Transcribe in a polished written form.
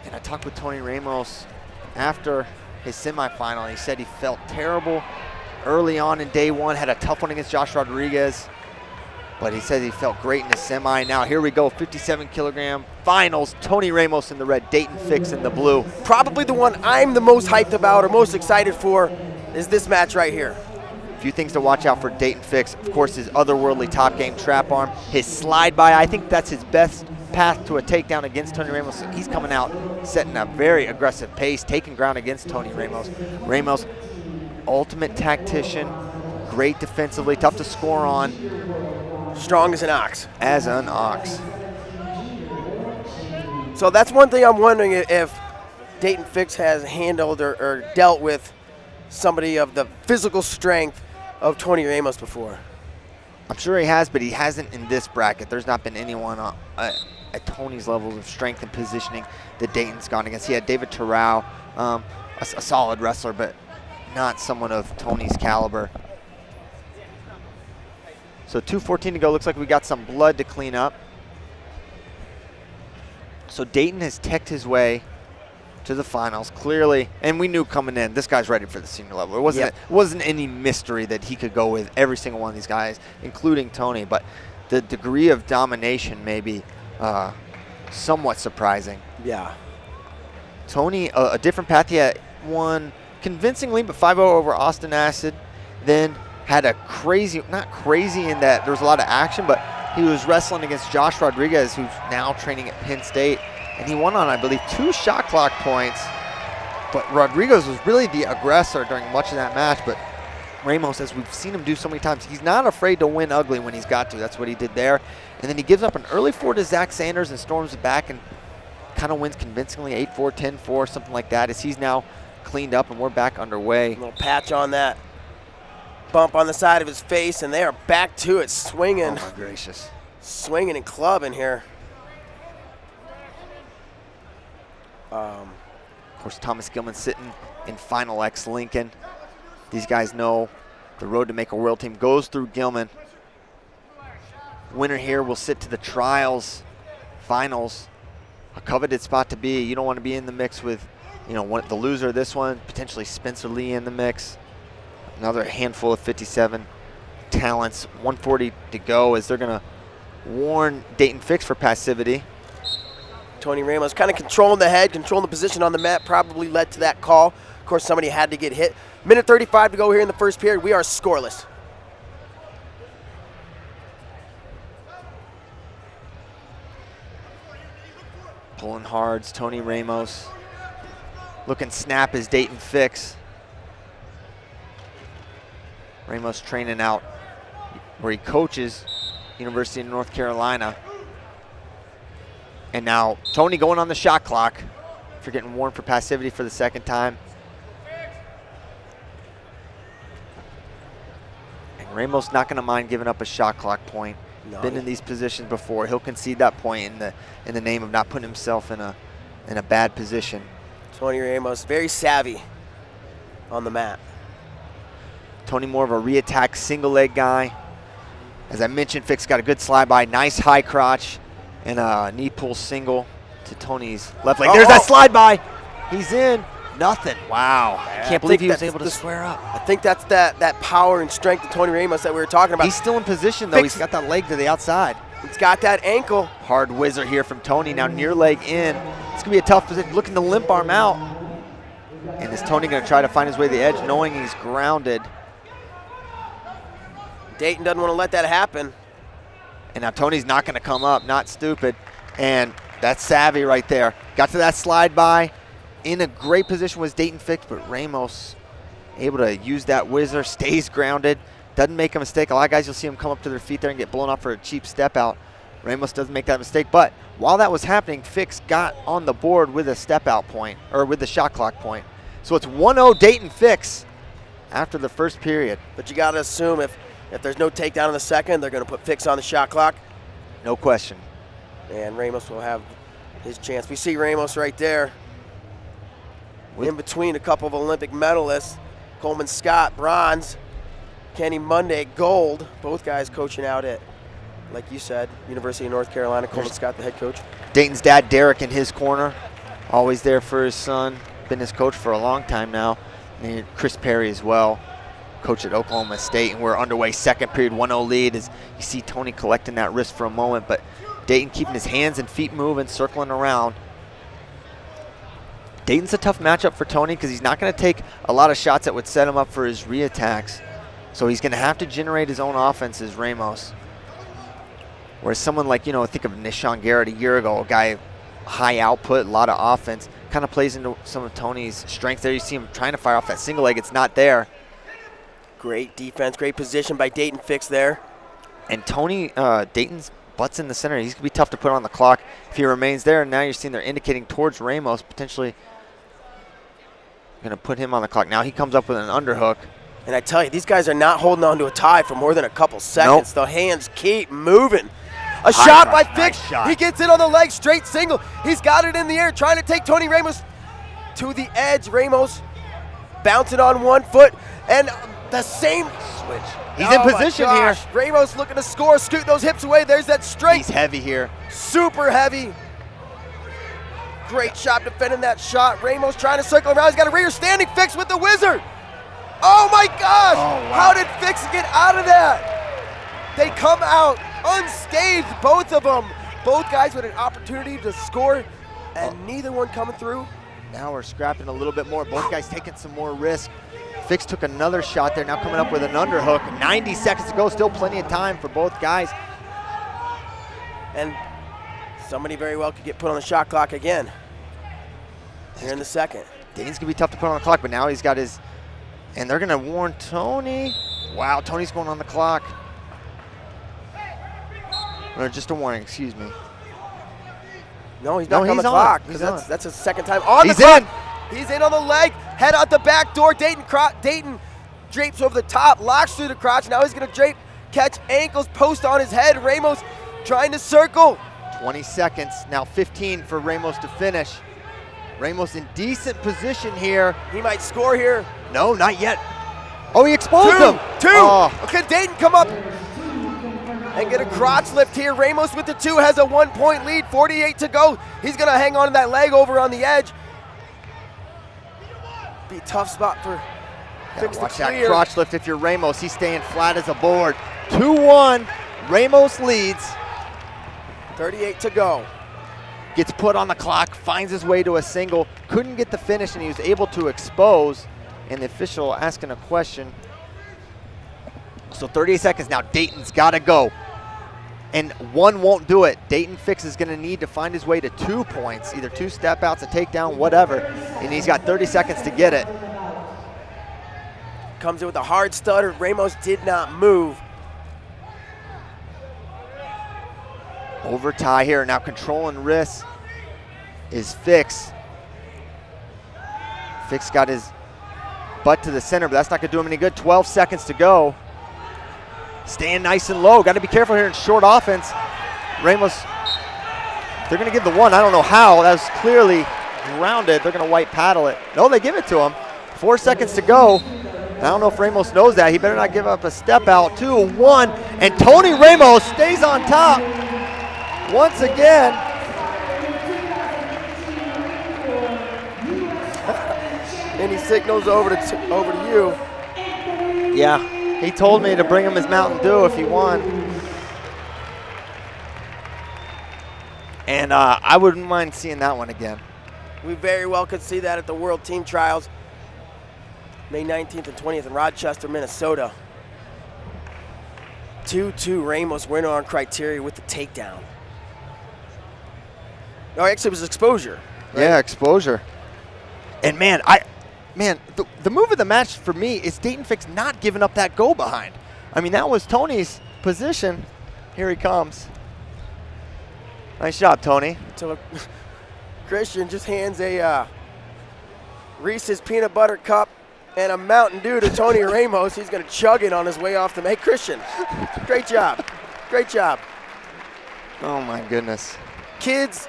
And I talked with Tony Ramos after his semifinal. He said he felt terrible early on in day one, had a tough one against Josh Rodriguez, but he said he felt great in the semi. Now here we go, 57 kilogram finals. Tony Ramos in the red, Daton Fix in the blue. Probably the one I'm the most hyped about or most excited for is this match right here. A few things to watch out for Daton Fix. Of course, his otherworldly top game trap arm, his slide by. I think that's his best path to a takedown against Tony Ramos. He's coming out, setting a very aggressive pace, taking ground against Tony Ramos. Ramos, ultimate tactician, great defensively, tough to score on. Strong as an ox. As an ox. So that's one thing I'm wondering if Daton Fix has handled or dealt with somebody of the physical strength of Tony Ramos before. I'm sure he has, but he hasn't in this bracket. There's not been anyone at Tony's levels of strength and positioning that Daton's gone against. He had David Terrell, a solid wrestler, but not someone of Tony's caliber. So 2:14 to go. Looks like we got some blood to clean up. So Daton has teched his way to the finals, clearly, and we knew coming in, this guy's ready for the senior level. It wasn't any mystery that he could go with every single one of these guys, including Tony, but the degree of domination may be somewhat surprising. Yeah. Tony, a different path. He had won convincingly, but 5-0 over Austin Acid, then had a crazy, not crazy in that there was a lot of action, but he was wrestling against Josh Rodriguez, who's now training at Penn State, and he won on, I believe, 2 shot clock points. But Rodriguez was really the aggressor during much of that match, but Ramos, as we've seen him do so many times, he's not afraid to win ugly when he's got to. That's what he did there. And then he gives up an early 4 to Zach Sanders and storms back and kind of wins convincingly, 8-4, 10-4, something like that, as he's now cleaned up and we're back underway. A little patch on that bump on the side of his face, and they are back to it, swinging. Oh my gracious. Swinging and clubbing here. Of course, Thomas Gilman sitting in Final X Lincoln. These guys know the road to make a world team goes through Gilman. Winner here will sit to the trials, finals. A coveted spot to be. You don't want to be in the mix with, the loser of this one, potentially Spencer Lee in the mix. Another handful of 57 talents. 140 to go as they're going to warn Daton Fix for passivity. Tony Ramos kind of controlling the head, controlling the position on the mat, probably led to that call. Of course, somebody had to get hit. Minute 35 to go here in the first period. We are scoreless. Pulling hards, Tony Ramos. Looking snap is Daton Fix. Ramos training out where he coaches, University of North Carolina. And now Tony going on the shot clock for getting warned for passivity for the second time. And Ramos not going to mind giving up a shot clock point. No. Been in these positions before. He'll concede that point in the name of not putting himself in a bad position. Tony Ramos, very savvy on the mat. Tony more of a re-attack single leg guy. As I mentioned, Fix got a good slide by, nice high crotch, and a knee pull single to Tony's left leg. There's that slide by. He's in. Nothing. Wow. Can't believe he was able to square up. I think that's that power and strength of Tony Ramos that we were talking about. He's still in position, though. He's got that leg to the outside. He's got that ankle. Hard whizzer here from Tony. Now near leg in. It's going to be a tough position. Looking to limp arm out. And is Tony going to try to find his way to the edge, knowing he's grounded? Daton doesn't want to let that happen. And now Tony's not going to come up, not stupid. And that's savvy right there. Got to that slide by. In a great position was Daton Fix, but Ramos able to use that whizzer, stays grounded, doesn't make a mistake. A lot of guys, you'll see them come up to their feet there and get blown off for a cheap step out. Ramos doesn't make that mistake, but while that was happening, Fix got on the board with a step out point, or with the shot clock point. So it's 1-0 Daton Fix after the first period. But you got to assume if there's no takedown in the second, they're going to put Fix on the shot clock. No question. And Ramos will have his chance. We see Ramos right there in between a couple of Olympic medalists. Coleman Scott, bronze. Kenny Monday, gold. Both guys coaching out at, like you said, University of North Carolina. Coleman Scott, the head coach. Dayton's dad, Derek, in his corner. Always there for his son. Been his coach for a long time now. And Chris Perry as well, coach at Oklahoma State. And we're underway, second period, 1-0 lead as you see Tony collecting that wrist for a moment. But Daton keeping his hands and feet moving, circling around. Daton's a tough matchup for Tony because he's not going to take a lot of shots that would set him up for his re-attacks. So he's going to have to generate his own offenses, Ramos. Whereas someone like, think of Nishan Garrett a year ago, a guy high output, a lot of offense, kind of plays into some of Tony's strengths there. You see him trying to fire off that single leg. It's not there. Great defense, great position by Daton Fix there. And Tony, Daton's butt's in the center. He's going to be tough to put on the clock if he remains there. And now you're seeing they're indicating towards Ramos, potentially going to put him on the clock. Now he comes up with an underhook. And I tell you, these guys are not holding on to a tie for more than a couple seconds. Nope. The hands keep moving. A shot by Fix. Nice shot. He gets it on the leg, straight single. He's got it in the air, trying to take Tony Ramos to the edge. Ramos bouncing on one foot, and the same switch. He's in position here. Ramos looking to score, scoot those hips away. There's that straight. He's heavy here. Super heavy. Great shot defending that shot. Ramos trying to circle around. He's got a rear standing Fix with the wizard. Oh my gosh! Oh, wow. How did Fix get out of that? They come out unscathed, both of them. Both guys with an opportunity to score, and neither one coming through. Now we're scrapping a little bit more. Both guys taking some more risk. Fix took another shot there, now coming up with an underhook. 90 seconds to go, still plenty of time for both guys. And somebody very well could get put on the shot clock again here in the second. Daton's gonna be tough to put on the clock, but now he's got his, and they're gonna warn Tony. Wow, Tony's going on the clock. Or just a warning, excuse me. No, he's not on the clock, because that's his second time on the clock. He's in on the leg, head out the back door. Daton drapes over the top, locks through the crotch. Now he's gonna drape, catch ankles, post on his head. Ramos trying to circle. 20 seconds, now 15 for Ramos to finish. Ramos in decent position here. He might score here. No, not yet. Oh, he exposed him. Two. Oh. Can Daton come up and get a crotch lift here? Ramos with the 2 has a 1-point lead, 48 to go. He's gonna hang on to that leg over on the edge. Be a tough spot for Fix to watch that clear. crotch lift if you're Ramos. He's staying flat as a board. 2-1, Ramos leads. 38 to go. Gets put on the clock, finds his way to a single. Couldn't get the finish, and he was able to expose. And the official asking a question. So 38 seconds now, Daton's gotta go. And one won't do it. Daton Fix is gonna need to find his way to 2 points, either 2 step outs, a takedown, whatever. And he's got 30 seconds to get it. Comes in with a hard stutter. Ramos did not move. Over tie here, now controlling wrists is Fix. Fix got his butt to the center, but that's not gonna do him any good. 12 seconds to go. Staying nice and low. Got to be careful here in short offense. Ramos, they're going to give the 1. I don't know how. That was clearly grounded. They're going to white paddle it. No, they give it to him. 4 seconds to go. I don't know if Ramos knows that. He better not give up a step out. 2-1. And Tony Ramos stays on top once again. And he signals over to you. Yeah. He told me to bring him his Mountain Dew if he won. And I wouldn't mind seeing that one again. We very well could see that at the World Team Trials, May 19th and 20th in Rochester, Minnesota. 2-2, Ramos winner on criteria with the takedown. No, actually it was exposure. Right? Yeah, exposure. And man, the move of the match for me is Daton Fix not giving up that go behind. I mean, that was Tony's position. Here he comes. Nice job, Tony. So Christian just hands a Reese's peanut butter cup and a Mountain Dew to Tony Ramos. He's going to chug it on his way off the mat. Hey, Christian, great job. Great job. Oh, my goodness. Kids